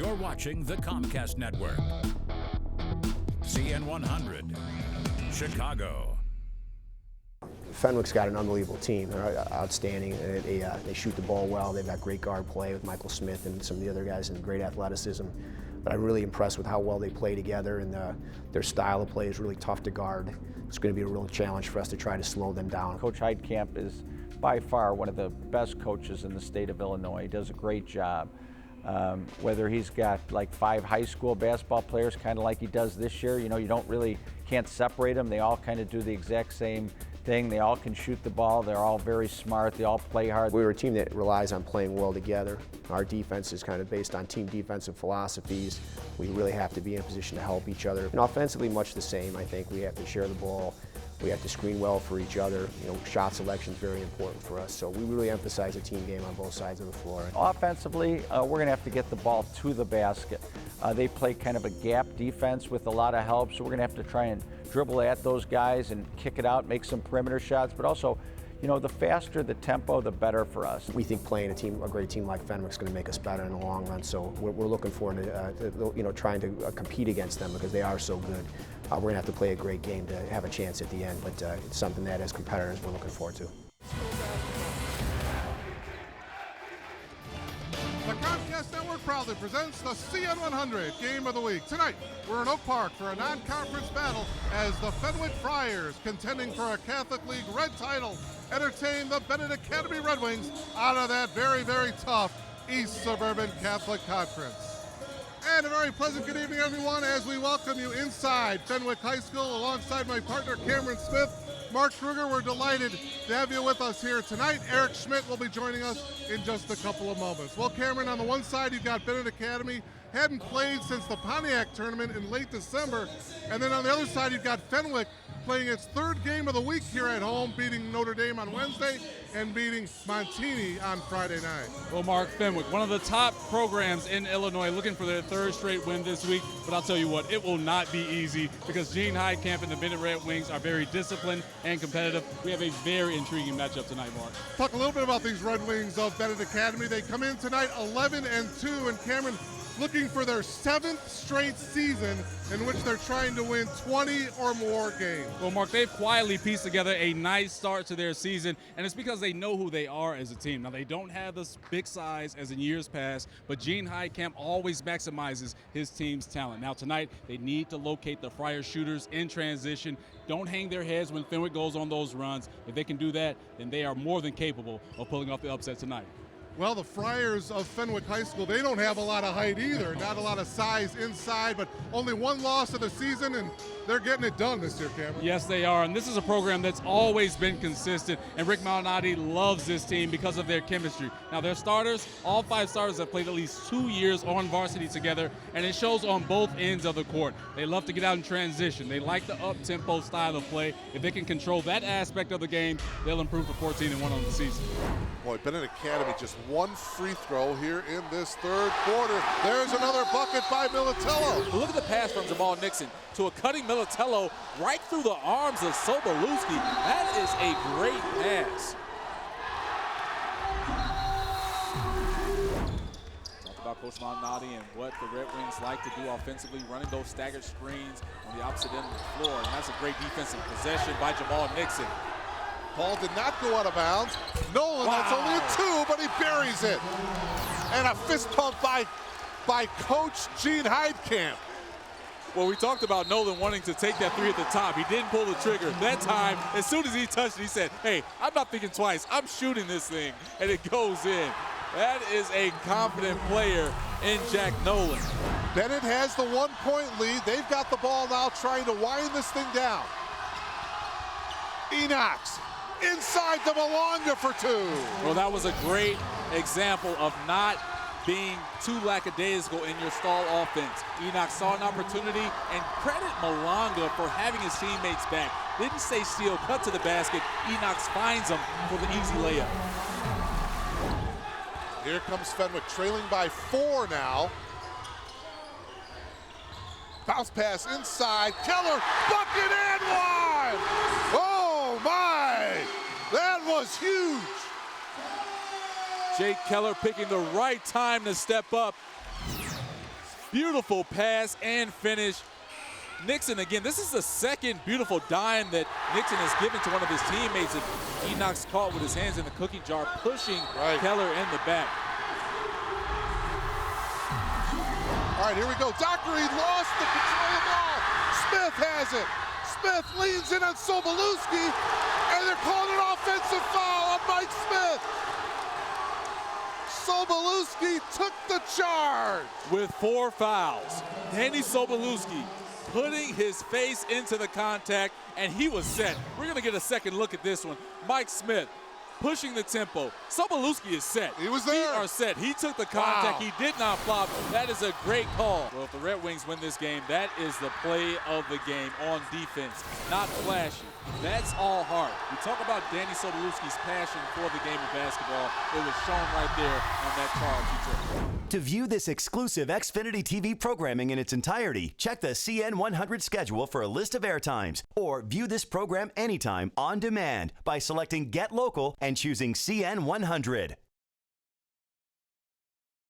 You're watching the Comcast Network. CN100, Chicago. Fenwick's got an unbelievable team. They're outstanding. They shoot the ball well. They've got great guard play with Michael Smith and some of the other guys, and great athleticism. But I'm really impressed with how well they play together, and their style of play is really tough to guard. It's going to be a real challenge for us to try to slow them down. Coach Heidkamp is by far one of the best coaches in the state of Illinois. He does a great job. Whether he's got like 5 high school basketball players, kind of like he does this year, you know, can't separate them. They all kind of do the exact same thing. They all can shoot the ball. They're all very smart. They all play hard. We're a team that relies on playing well together. Our defense is kind of based on team defensive philosophies. We really have to be in a position to help each other. And offensively, much the same. I think we have to share the ball. We have to screen well for each other. You know, shot selection is very important for us. So we really emphasize a team game on both sides of the floor. Offensively, we're going to have to get the ball to the basket. They play kind of a gap defense with a lot of help, so we're going to have to try and dribble at those guys and kick it out, make some perimeter shots, but also, you know, the faster the tempo, the better for us. We think playing a great team like Fenwick is going to make us better in the long run. So we're looking forward to trying to compete against them because they are so good. We're going to have to play a great game to have a chance at the end, but it's something that as competitors we're looking forward to. The Comcast Network proudly presents the CN100 Game of the Week. Tonight, we're in Oak Park for a non-conference battle as the Fenwick Friars, contending for a Catholic League Red title, entertain the Benet Academy Red Wings out of that very, very tough East Suburban Catholic Conference. And a very pleasant good evening, everyone, as we welcome you inside Fenwick High School alongside my partner, Cameron Smith. Mark Kruger, we're delighted to have you with us here tonight. Eric Schmidt will be joining us in just a couple of moments. Well, Cameron, on the one side, you've got Benet Academy, hadn't played since the Pontiac tournament in late December. And then on the other side, you've got Fenwick playing its 3rd game of the week here at home, beating Notre Dame on Wednesday and beating Montini on Friday night. Well, Mark, Fenwick, one of the top programs in Illinois, looking for their 3rd straight win this week. But I'll tell you what, it will not be easy because Gene Heidkamp and the Benet Red Wings are very disciplined and competitive. We have a very intriguing matchup tonight, Mark. Talk a little bit about these Red Wings of Benet Academy. They come in tonight 11-2, and Cameron, looking for their 7th straight season in which they're trying to win 20 or more games. Well, Mark, they've quietly pieced together a nice start to their season, and it's because they know who they are as a team. Now, they don't have this big size as in years past, but Gene Heidkamp always maximizes his team's talent. Now, tonight, they need to locate the Friar shooters in transition. Don't hang their heads when Fenwick goes on those runs. If they can do that, then they are more than capable of pulling off the upset tonight. Well, the Friars of Fenwick High School, they don't have a lot of height either, not a lot of size inside, but only 1 loss of the season, and they're getting it done this year, Cameron. Yes, they are, and this is a program that's always been consistent, and Rick Malnati loves this team because of their chemistry. Now, their starters, all 5 starters have played at least 2 years on varsity together, and it shows on both ends of the court. They love to get out in transition. They like the up-tempo style of play. If they can control that aspect of the game, they'll improve to 14-1 on the season. Boy, Benet Academy just 1 free throw here in this 3rd quarter. There's another bucket by Militello. Look at the pass from Jamal Nixon to a cutting Militello right through the arms of Sobolewski. That is a great pass. Talk about Coach Malnati and what the Red Wings like to do offensively, running those staggered screens on the opposite end of the floor. And that's a great defensive possession by Jamal Nixon. Ball did not go out of bounds. Nolan, that's only a 2, but he buries it. And a fist pump by Coach Gene Heidkamp. Well, we talked about Nolan wanting to take that 3 at the top. He didn't pull the trigger. That time, as soon as he touched it, he said, hey, I'm not thinking twice. I'm shooting this thing. And it goes in. That is a confident player in Jack Nolan. Benet has the 1-point lead. They've got the ball now trying to wind this thing down. Enox inside the Malonga for 2. Well, that was a great example of not being too lackadaisical in your stall offense. Enoch saw an opportunity, and credit Malonga for having his teammates back. Didn't stay still, cut to the basket. Enoch finds him for the easy layup. Here comes Fenwick trailing by 4 now. Bounce pass inside. Keller, bucket and 1! Oh my! That was huge! Jake Keller picking the right time to step up. Beautiful pass and finish. Nixon again, this is the second beautiful dime that Nixon has given to one of his teammates. And Enoch's caught with his hands in the cookie jar, pushing Keller in the back. All right, here we go. Dockery lost the control of the ball. Smith has it. Smith leans in on Sobolewski, and they're calling an offensive foul on Mike Smith. Sobolewski took the charge. With 4 fouls, Danny Sobolewski putting his face into the contact, and he was set. We're going to get a second look at this one. Mike Smith pushing the tempo. Sobolewski is set. He was there. Feet are set. He took the contact. Wow. He did not flop. That is a great call. Well, if the Red Wings win this game, that is the play of the game on defense. Not flashy. That's all heart. We talk about Danny Sobolewski's passion for the game of basketball. It was shown right there on that charge he took. To view this exclusive Xfinity TV programming in its entirety, check the CN100 schedule for a list of airtimes, or view this program anytime on demand by selecting Get Local and choosing CN100.